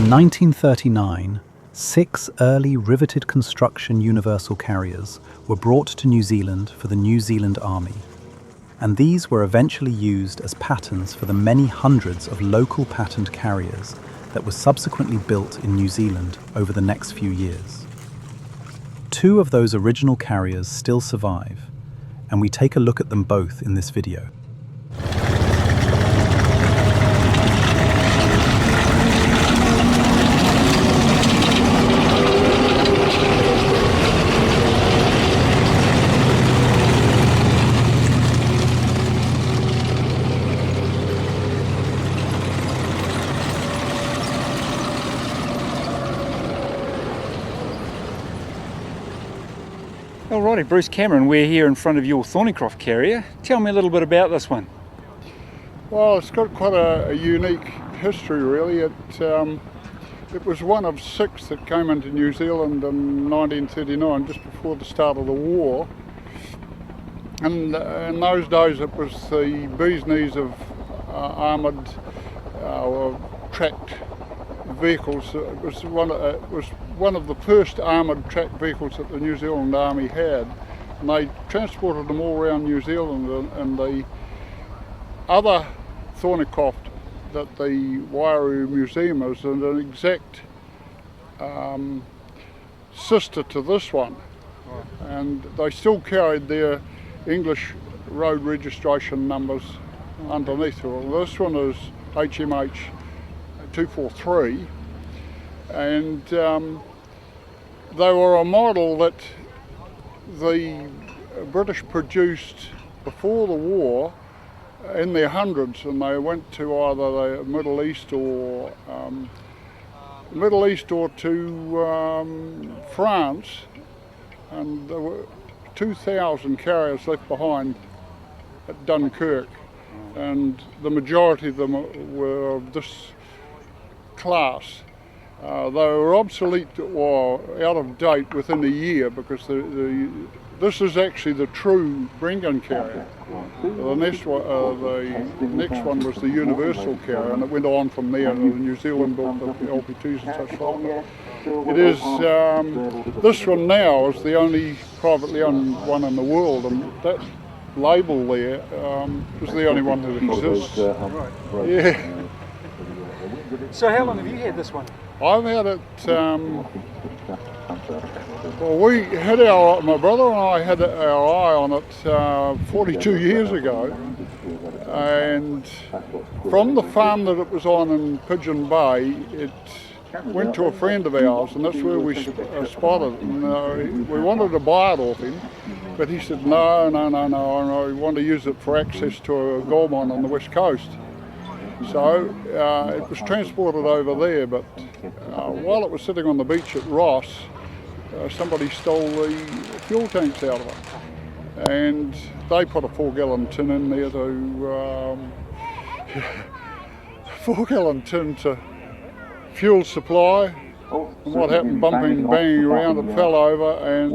In 1939, 6 early riveted construction universal carriers were brought to New Zealand for the New Zealand Army, and these were eventually used as patterns for the many hundreds of local patterned carriers that were subsequently built in New Zealand over the next few years. 2 of those original carriers still survive, and we take a look at them both in this video. Alrighty, Bruce Cameron, we're here in front of your Thornycroft carrier. Tell me a little bit about this one. Well, it's got quite a unique history really. It was one of 6 that came into New Zealand in 1939, just before the start of the war. And in those days it was the bee's knees of armoured tracked vehicles. It was one of the first armoured tracked vehicles that the New Zealand Army had, and they transported them all around New Zealand. And the other Thornycroft that the Waiouru Museum is an exact sister to this one, and they still carried their English road registration numbers underneath. Well, this one is HMH 243, and they were a model that the British produced before the war in their hundreds, and they went to either the Middle East or to France, and there were 2,000 carriers left behind at Dunkirk, and the majority of them were of this class. They were obsolete or out of date within a year, because this is actually the true Bren carrier. The next one was the universal carrier, and it went on from there. New Zealand built the LP2s and such like. It is this one now is the only privately owned one in the world, and that label there is the only one that exists. Yeah. So how long have you had this one? I've had it, well, my brother and I had our eye on it 42 years ago, and from the farm that it was on in Pigeon Bay, it went to a friend of ours, and that's where we spotted it. And, we wanted to buy it off him, but he said no, we want to use it for access to a gold mine on the west coast. So it was transported over there, but while it was sitting on the beach at Ross, somebody stole the fuel tanks out of it, and they put a 4-gallon tin in there to 4-gallon tin to fuel supply. And what happened, bumping, banging around, it fell over and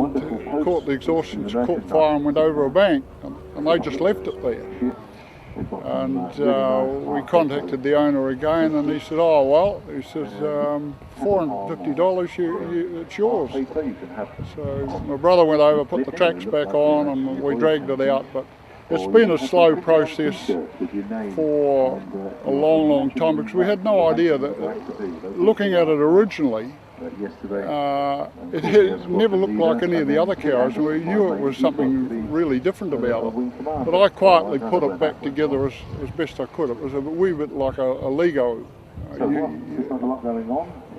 caught the exhaust, caught fire and went over a bank, and they just left it there. And we contacted the owner again, and he said, oh well, he says, $450, it's yours. So my brother went over, put the tracks back on, and we dragged it out, but it's been a slow process for a long time, because we had no idea that, looking at it originally, it had never looked like any of the other carriers. We knew it was something really different about it, but I quietly put it back together as best I could. It was a wee bit like a Lego. It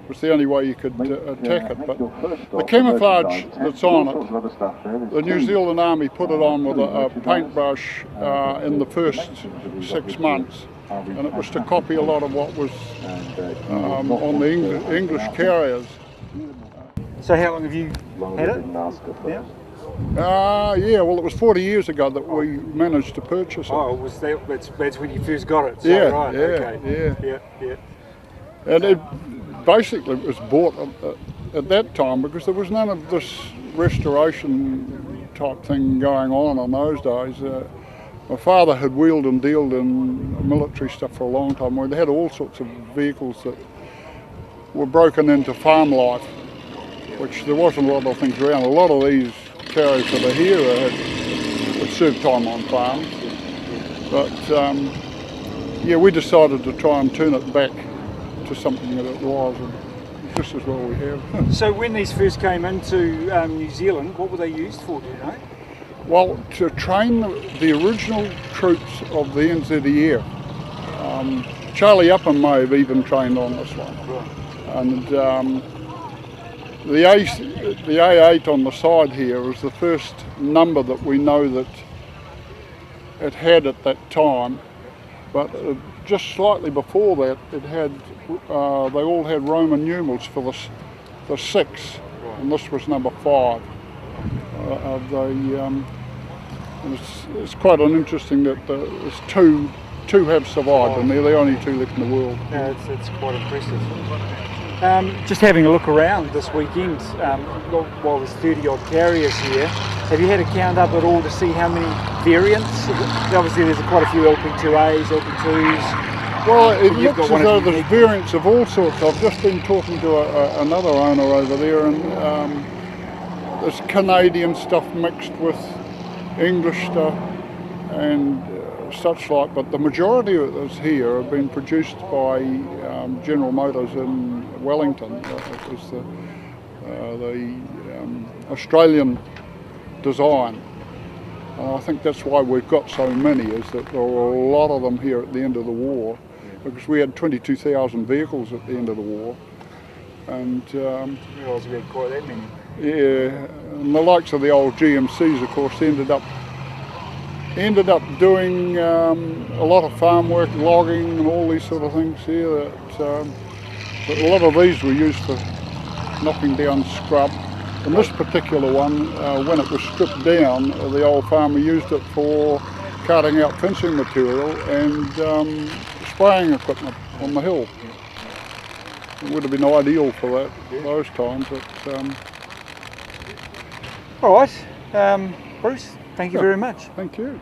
was the only way you could attack it, but the camouflage that's on it, the New Zealand Army put it on with a paintbrush in the first 6 months, and it was to copy a lot of what was on the English carriers. So how long have you had it? Yeah, well, it was 40 years ago that we managed to purchase it. Oh, was that's when you first got it? So, yeah, right, okay. yeah. And it basically was bought at that time, because there was none of this restoration type thing going on those days. My father had wheeled and dealed in military stuff for a long time. We had all sorts of vehicles that were broken into farm life, which there wasn't a lot of things around. A lot of these carriers that are here had served time on farms, but yeah, we decided to try and turn it back to something that it was, and this is what we have. So when these first came into New Zealand, what were they used for, do you know? Well, to train the original troops of the NZEF. Charlie Upham may have even trained on this one. And the A8 on the side here was the first number that we know that it had at that time. But just slightly before that, it had they all had Roman numerals for the 6, and this was number 5. It's quite interesting that there's two have survived, and they're the only 2 left in the world. Yeah, it's quite impressive. Just having a look around this weekend, while there's 30 odd carriers here, have you had a count up at all to see how many variants? Obviously there's quite a few LP2As, LP2s. Well, it looks as though there's variants of all sorts. I've just been talking to another owner over there, and there's Canadian stuff mixed with English stuff and such like, but the majority of those here have been produced by General Motors in Wellington. It was the Australian design. I think that's why we've got so many, is that there were a lot of them here at the end of the war, because we had 22,000 vehicles at the end of the war. And I realise we had quite that many. Yeah, and the likes of the old GMCs, of course, ended up doing a lot of farm work, logging and all these sort of things here. But a lot of these were used for knocking down scrub. And this particular one, when it was stripped down, the old farmer used it for carting out fencing material and spraying equipment on the hill. It would have been ideal for those times. But, all right, Bruce, thank you very much. Thank you.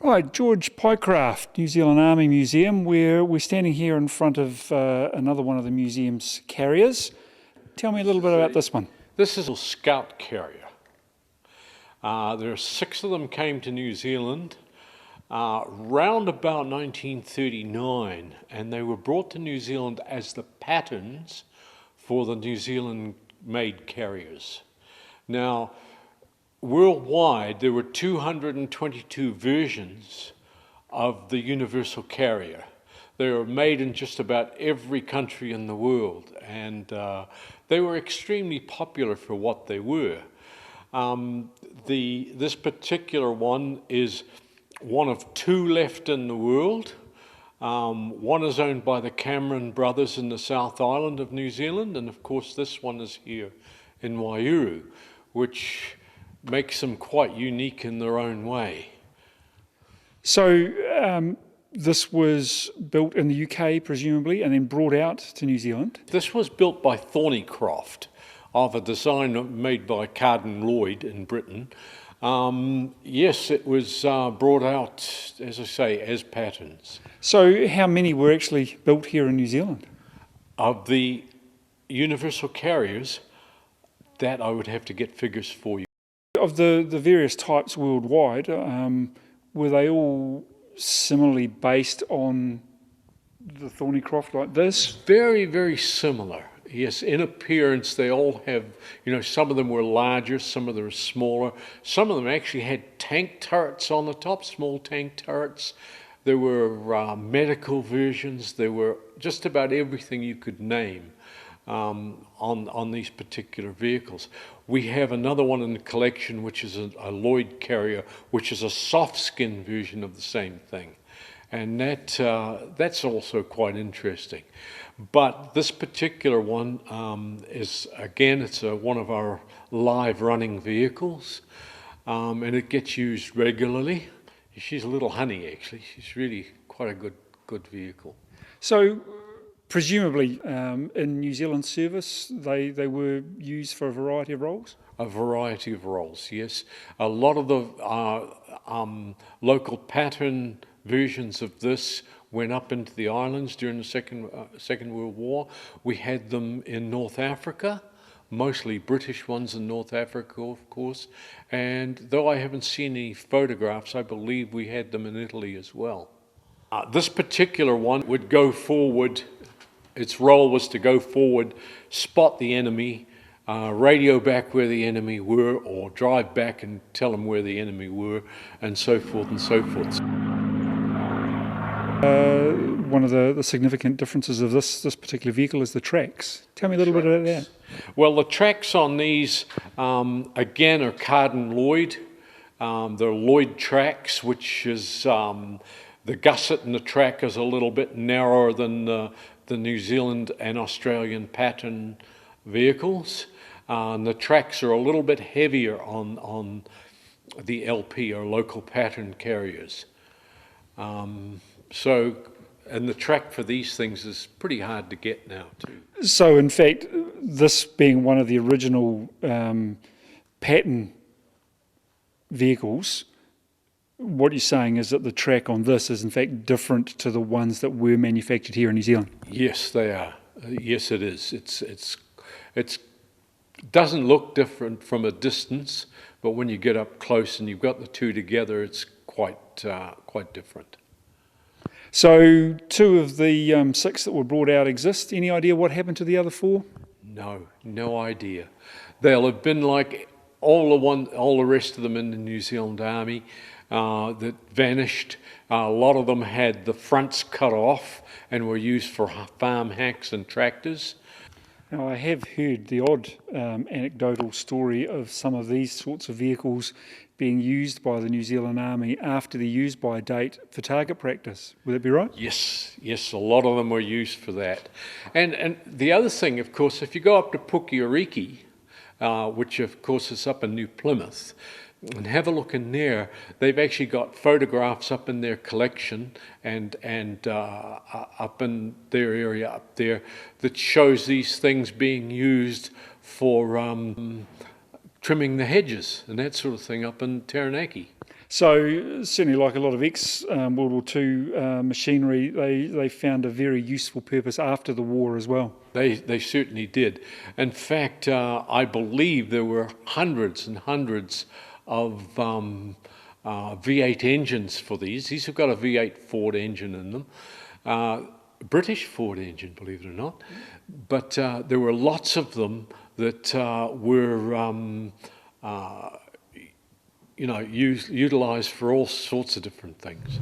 Right, George Pycraft, New Zealand Army Museum. We're standing here in front of another one of the museum's carriers. Tell me a little bit about this one. This is a scout carrier. There are 6 of them came to New Zealand round about 1939, and they were brought to New Zealand as the patterns for the New Zealand-made carriers. Now, worldwide, there were 222 versions of the universal carrier. They were made in just about every country in the world, and they were extremely popular for what they were. This particular one is one of 2 left in the world. One is owned by the Cameron brothers in the South Island of New Zealand, and of course this one is here in Waiouru, which makes them quite unique in their own way. So this was built in the UK, presumably, and then brought out to New Zealand? This was built by Thornycroft, of a design made by Carden-Loyd in Britain. Yes, it was brought out, as I say, as patterns. So how many were actually built here in New Zealand? Of the universal carriers, that I would have to get figures for you. Of the various types worldwide, were they all similarly based on the Thornycroft like this? Very, very similar. Yes, in appearance they all have, some of them were larger, some of them were smaller. Some of them actually had tank turrets on the top, small tank turrets. There were medical versions. There were just about everything you could name on these particular vehicles. We have another one in the collection, which is a Lloyd carrier, which is a soft skin version of the same thing. And that's also quite interesting. But this particular one is, again, it's one of our live running vehicles, and it gets used regularly. She's a little honey, actually. She's really quite a good vehicle. So, presumably, in New Zealand service, they were used for a variety of roles? A variety of roles, yes. A lot of the local pattern versions of this went up into the islands during the Second World War. We had them in North Africa, mostly British ones in North Africa, of course. And though I haven't seen any photographs, I believe we had them in Italy as well. This particular one would go forward. Its role was to go forward, spot the enemy, radio back where the enemy were, or drive back and tell them where the enemy were, and so forth and so forth. One of the significant differences of this particular vehicle is the tracks. Tell me a little bit about that. Well, the tracks on these, again, are Carden-Loyd. They're Lloyd tracks, which is the gusset in the track is a little bit narrower than the New Zealand and Australian pattern vehicles. And the tracks are a little bit heavier on the LP, or local pattern carriers. And the track for these things is pretty hard to get now too. So in fact, this being one of the original pattern vehicles, what you're saying is that the track on this is in fact different to the ones that were manufactured here in New Zealand? Yes, they are. Yes, it is. It doesn't look different from a distance, but when you get up close and you've got the two together, it's quite different. So 2 of the 6 that were brought out exist. Any idea what happened to the other 4? No idea. They'll have been like all the rest of them in the New Zealand Army that vanished. A lot of them had the fronts cut off and were used for farm hacks and tractors. Now, I have heard the odd anecdotal story of some of these sorts of vehicles being used by the New Zealand Army after the use-by date for target practice. Would that be right? Yes, a lot of them were used for that. And the other thing, of course, if you go up to Pukeariki, which of course is up in New Plymouth, and have a look in there, they've actually got photographs up in their collection and up in their area up there that shows these things being used for trimming the hedges and that sort of thing up in Taranaki. So certainly, like a lot of ex-World War II machinery, they found a very useful purpose after the war as well. They certainly did. In fact, I believe there were hundreds and hundreds of V8 engines for these. These have got a V8 Ford engine in them. British Ford engine, believe it or not. But there were lots of them that were utilised for all sorts of different things.